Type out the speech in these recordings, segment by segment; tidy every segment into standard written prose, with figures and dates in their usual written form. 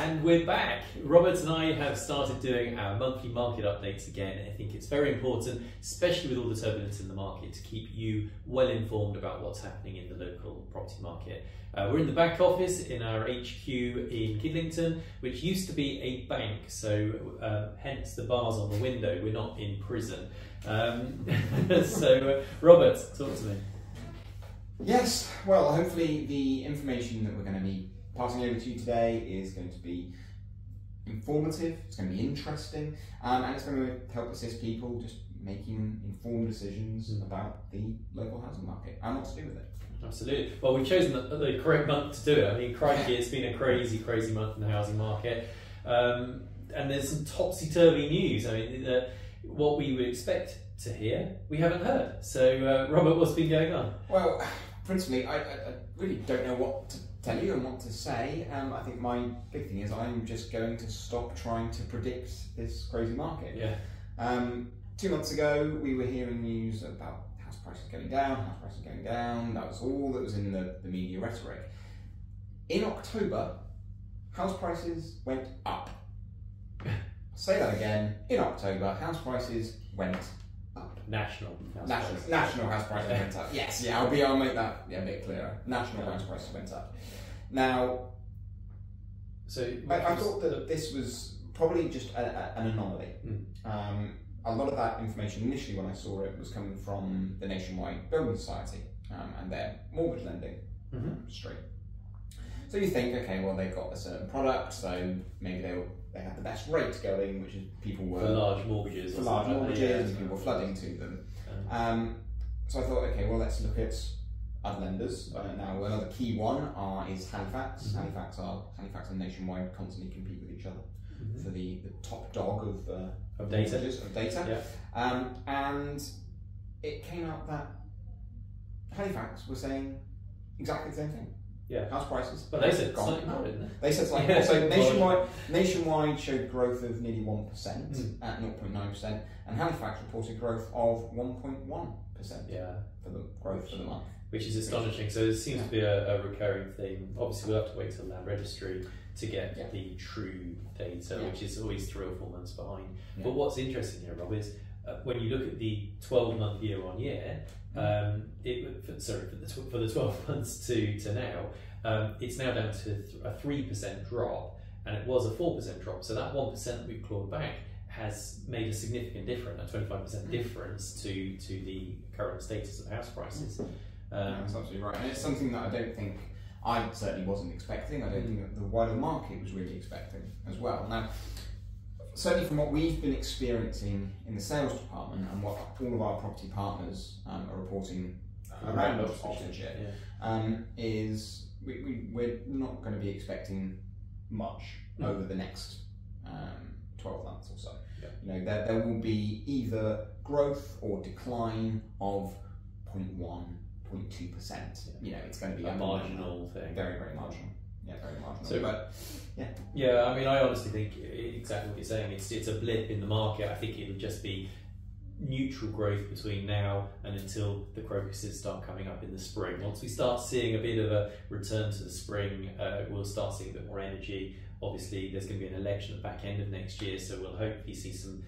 And we're back. Robert and I have started doing our monthly market updates again. I think it's very important, especially with all the turbulence in the market, to keep you well informed about what's happening in the local property market. We're in the back office in our HQ in Kidlington, which used to be a bank, so hence the bars on the window. We're not in prison. Robert, talk to me. Yes, well, hopefully the information that we're going to be passing over to you today is going to be informative, it's going to be interesting, and it's going to help assist people just making informed decisions about the local housing market and what to do with it. Absolutely. Well, we've chosen the correct month to do it. I mean, crikey, it's been a crazy, crazy month in the housing market. And there's some topsy-turvy news. I mean, what we would expect to hear, we haven't heard. So, Robert, what's been going on? Well, principally, I really don't know what to tell you and what to say. I think my big thing is I'm just going to stop trying to predict this crazy market. Yeah. 2 months ago, we were hearing news about house prices going down, house prices going down. That was all that was in the media rhetoric. In October, house prices went up. I'll say that again. In October, house prices went up. National house prices went up. Yes, yeah, I'll make that a bit clearer. National house prices went up. Now, so I thought that this was probably just an anomaly. A lot of that information initially when I saw it was coming from the Nationwide Building Society and their mortgage lending stream. So you think, okay, well they've got a certain product, so maybe they had the best rate going, which is people were for large mortgages, and people were flooding to them. So I thought, okay, well let's look at other lenders. Now another key one is Halifax. Halifax and Nationwide constantly compete with each other for the top dog of data. Yeah. And it came out that Halifax was saying exactly the same thing. Yeah. House prices. But they said something more, didn't they? They said something. So Nationwide showed growth of nearly 1% at 0.9%, and Halifax reported growth of 1.1%. Yeah. For the growth for the month. Which is astonishing. So there seems to be a recurring theme. Obviously, we'll have to wait till Land Registry to get the true data, which is always 3 or 4 months behind. Yeah. But what's interesting here, Rob, is when you look at the 12-month year-on-year, for the 12 months to now, it's now down to a 3% drop, and it was a 4% drop. So that 1% that we've clawed back has made a significant difference, a 25% difference to the current status of house prices. That's absolutely right, and it's something that I certainly wasn't expecting. I don't think that the wider market was really expecting as well. Now, certainly from what we've been experiencing in the sales department and what all of our property partners are reporting around Oxfordshire, is we're not going to be expecting much over the next 12 months or so. Yeah. You know, there will be either growth or decline of 0.1%, 0.2%. You know, it's going to be a marginal thing. Very, very marginal. Yeah, very marginal. So, but yeah, I mean, I honestly think exactly what you're saying. It's a blip in the market. I think it'll just be neutral growth between now and until the crocuses start coming up in the spring. Once we start seeing a bit of a return to the spring, we'll start seeing a bit more energy. Obviously, there's going to be an election at the back end of next year, so we'll hopefully see some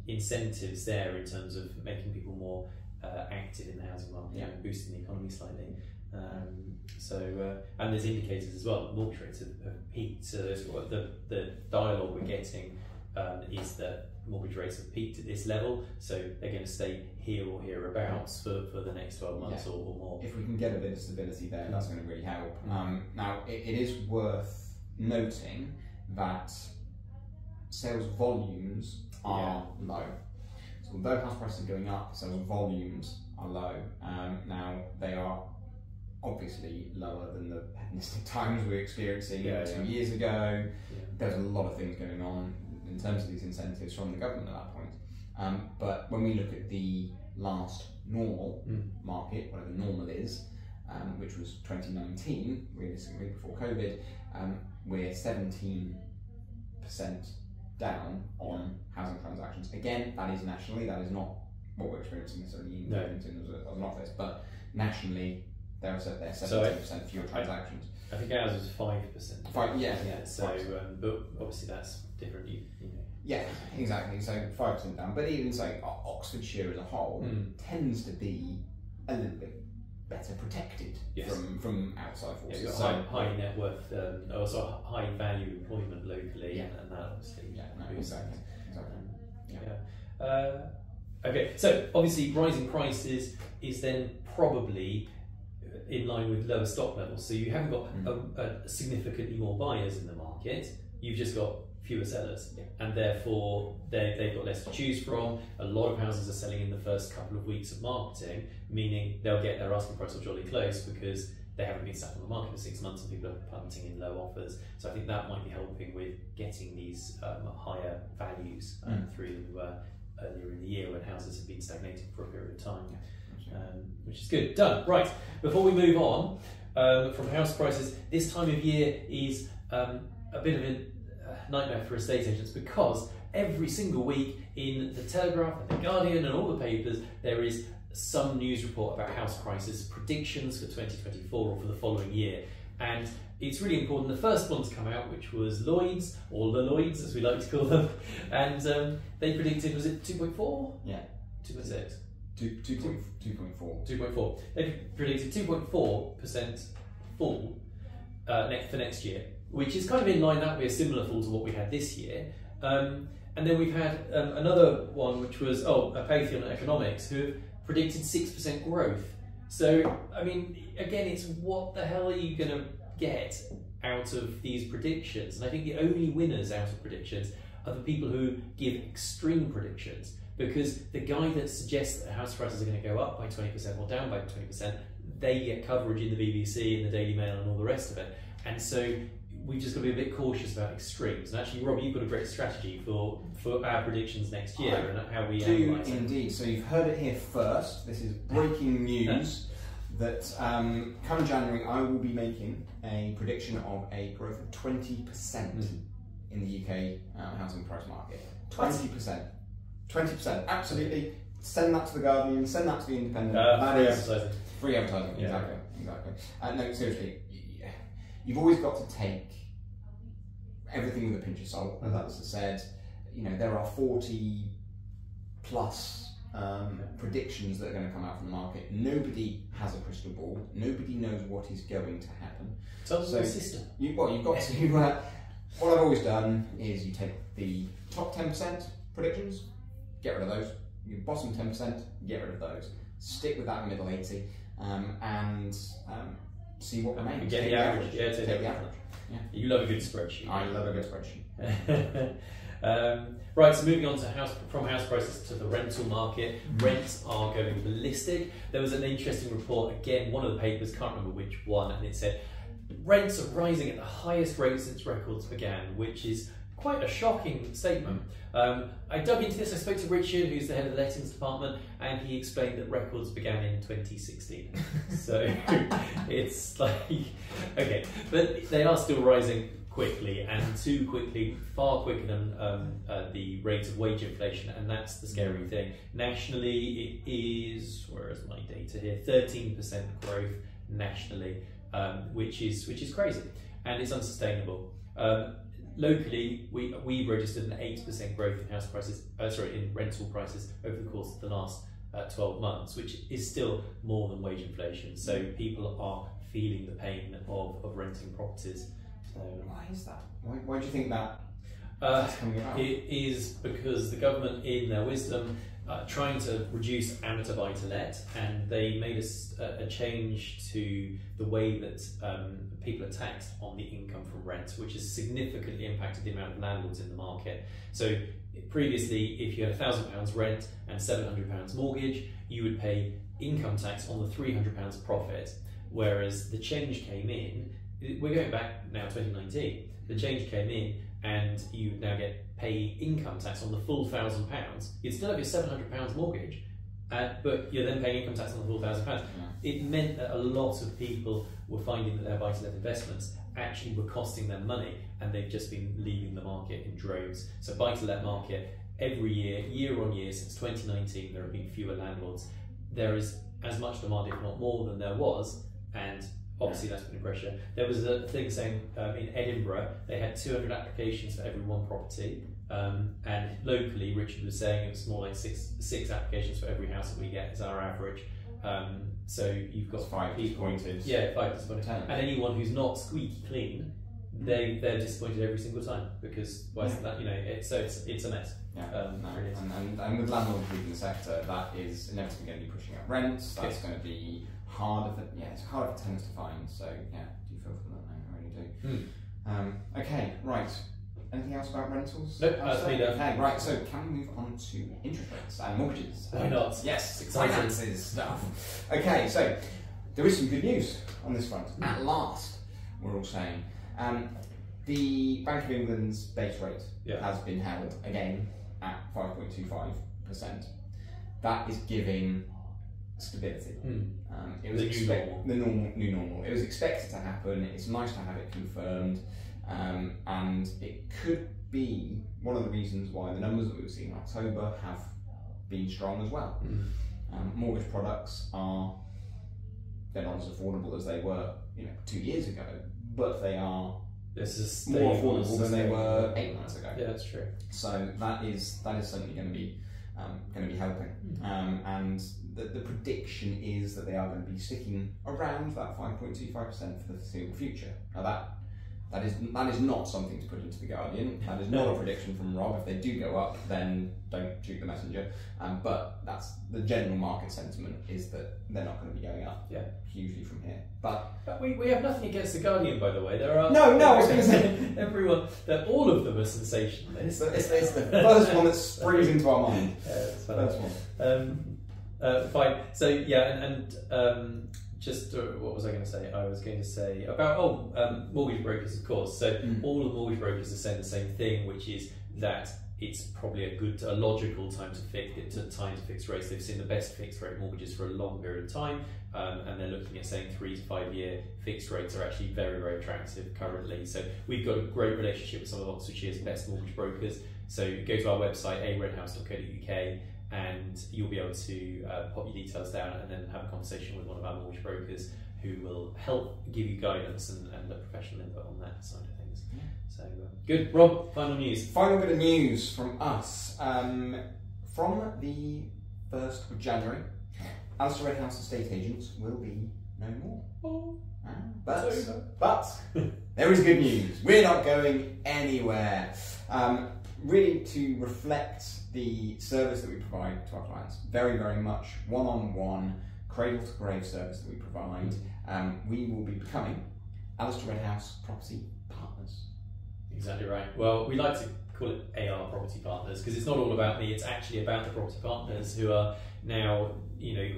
incentives there in terms of making people more active in the housing market and boosting the economy slightly. And there's indicators as well. Mortgage rates have peaked. So the dialogue we're getting is that mortgage rates have peaked at this level, so they're going to stay here or hereabouts for the next 12 months or more. If we can get a bit of stability there, that's going to really help. Now, it is worth noting that sales volumes are low. So although house prices are going up, sales volumes are low. Now, they are obviously lower than the hedonistic times we were experiencing 2 years ago. There's a lot of things going on in terms of these incentives from the government at that point. But when we look at the last normal market, whatever normal is, which was 2019, realistically before COVID, we're 17% down on housing transactions. Again, that is nationally, that is not what we're experiencing necessarily in Kidlington as an office, but nationally They're 17% fewer transactions. I think ours was 5%. Yeah. So, but obviously that's different. You know. Yeah, exactly. So 5% down. But even so, Oxfordshire as a whole tends to be a little bit better protected from outside forces. Yeah, you've got high net worth, also high value employment locally, and that obviously. Yeah, no, exactly. Okay, so obviously rising prices is then probably in line with lower stock levels. So you haven't got significantly more buyers in the market. You've just got fewer sellers, and therefore they've got less to choose from. A lot of houses are selling in the first couple of weeks of marketing, meaning they'll get their asking price or jolly close because they haven't been sat on the market for 6 months and people are punting in low offers. So I think that might be helping with getting these higher values through earlier in the year when houses have been stagnating for a period of time, which is good. Done. Right, before we move on from house prices, this time of year is a bit of a nightmare for estate agents because every single week in the Telegraph and the Guardian and all the papers there is some news report about house prices predictions for 2024 or for the following year, and it's really important. The first one to come out, which was Lloyd's, or the Lloyd's as we like to call them, and they predicted, was it 2.4? Yeah. 2.6? 2.4. 2.4. They predicted 2.4% fall for next year, which is kind of in line, that would be a similar fall to what we had this year. And then we've had another one, which was Apatheon Economics, who have predicted 6% growth. So, I mean, again, it's what the hell are you going to get out of these predictions? And I think the only winners out of predictions are the people who give extreme predictions, because the guy that suggests that house prices are going to go up by 20% or down by 20%, they get coverage in the BBC and the Daily Mail and all the rest of it. And so we've just got to be a bit cautious about extremes. And actually, Rob, you've got a great strategy for our predictions next year and how we analyse it. Indeed. So you've heard it here first. This is breaking news that come January I will be making a prediction of a growth of 20% in the UK housing price market. 20%. 20%. Absolutely. Send that to the Guardian, send that to the Independent. Free advertising. Free advertising, exactly. No, seriously. You've always got to take everything with a pinch of salt, as Alistair said. You know, there are 40 plus predictions that are going to come out from the market. Nobody has a crystal ball. Nobody knows what is going to happen. So the system. You've got to. What I've always done is you take the top 10% predictions, get rid of those. Your bottom 10%, get rid of those. Stick with that middle 80, and see what remains. Get the average. Yeah, take the average. Yeah. You love a good spreadsheet. I love a good spreadsheet. Right, so moving on to from house prices to the rental market. Rents are going ballistic. There was an interesting report, again, one of the papers, can't remember which one, and it said rents are rising at the highest rate since records began, which is quite a shocking statement. I dug into this. I spoke to Richard, who's the head of the lettings department, and he explained that records began in 2016. So it's like, okay, but they are still rising quickly, and too quickly, far quicker than the rate of wage inflation, and that's the scary thing. Nationally, it is, where is my data here, 13% growth nationally, which is crazy, and it's unsustainable. Locally, we've registered an 8% growth in house prices, in rental prices over the course of the last 12 months, which is still more than wage inflation. So people are feeling the pain of renting properties. So, why is that? Why do you think that is coming about? It is because the government, in their wisdom, trying to reduce amateur buy-to-let, and they made a change to the way that people are taxed on the income from rent, which has significantly impacted the amount of landlords in the market. So previously, if you had £1,000 rent and £700 mortgage, you would pay income tax on the £300 profit, whereas the change came in, we're going back now 2019, the change came in and you now pay income tax on the full £1,000. You'd still have your £700 mortgage, but you're then paying income tax on the full £1,000. Yeah. It meant that a lot of people were finding that their buy-to-let investments actually were costing them money, and they've just been leaving the market in droves. So buy-to-let market, every year on year since 2019, there have been fewer landlords. There is as much demand, if not more, than there was and obviously that's putting pressure. There was a thing saying in Edinburgh they had 200 applications for every one property, and locally Richard was saying it was more like six applications for every house that we get is our average. So you've got That's 5 disappointed. Yeah, 5 disappointed. And anyone who's not squeaky clean, they're disappointed every single time because why isn't that, it's a mess. Yeah, and with landlords leaving the sector, that is inevitably going to be pushing up rents. That's going to be harder for it's harder for tenants to find. So yeah, do you feel for that? I really do. Okay, right. Anything else about rentals? Nope, that's me done. Okay, right. So can we move on to interest rates and mortgages? Why not? Yes, Exciting. finances stuff. Okay, so there is some good news on this front. At last, we're all saying. The Bank of England's base rate has been held again at 5.25%. That is giving stability. It was the new normal. It was expected to happen. It's nice to have it confirmed, and it could be one of the reasons why the numbers that we've seen in October have been strong as well. Mortgage products they're not as affordable as they were 2 years ago, but they are more affordable than they were 8 months ago. Yeah, that's true. So that is certainly going to be helping. And the prediction is that they are going to be sticking around that 5.25% for the foreseeable future. Now that is not something to put into the Guardian. That is not a prediction from Rob. If they do go up, then don't shoot the messenger. But that's the general market sentiment, is that they're not going to be going up hugely from here. But we have nothing against the Guardian, by the way. There are no. I was going to say everyone. All of them are sensational. It's the first one that springs into our mind. It's first one. Fine. So and just what was I going to say? I was going to say about mortgage brokers, of course. So all the mortgage brokers are saying the same thing, which is that it's probably a logical time to fix rates. They've seen the best fixed rate mortgages for a long period of time, and they're looking at saying 3 to 5 year fixed rates are actually very, very attractive currently. So we've got a great relationship with some of Oxfordshire's best mortgage brokers. So go to our website, aredhouse.co.uk, and you'll be able to pop your details down and then have a conversation with one of our mortgage brokers who will help give you guidance and a professional input on that side of things. So good. Rob, final news. Final bit of news from us. From the 1st of January, Alistair House estate agents will be no more. But there is good news. We're not going anywhere. Really to reflect the service that we provide to our clients. Very, very much one-on-one, cradle-to-grave service that we provide. We will be becoming Alistair House Property Partners. Exactly right. Well, we like to call it AR Property Partners because it's not all about me, it's actually about the property partners who are now,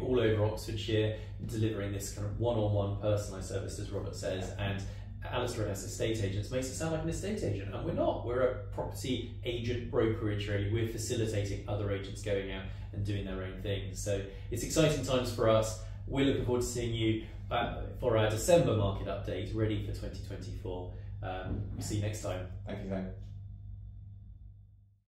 all over Oxfordshire delivering this kind of one-on-one personalised service, as Robert says, and Alistair House Estate Agents makes it sound like an estate agent, and we're not. We're a property agent brokerage, really. We're facilitating other agents going out and doing their own things. So it's exciting times for us. We're looking forward to seeing you for our December market update, ready for 2024. We'll see you next time. Thank you, Zane.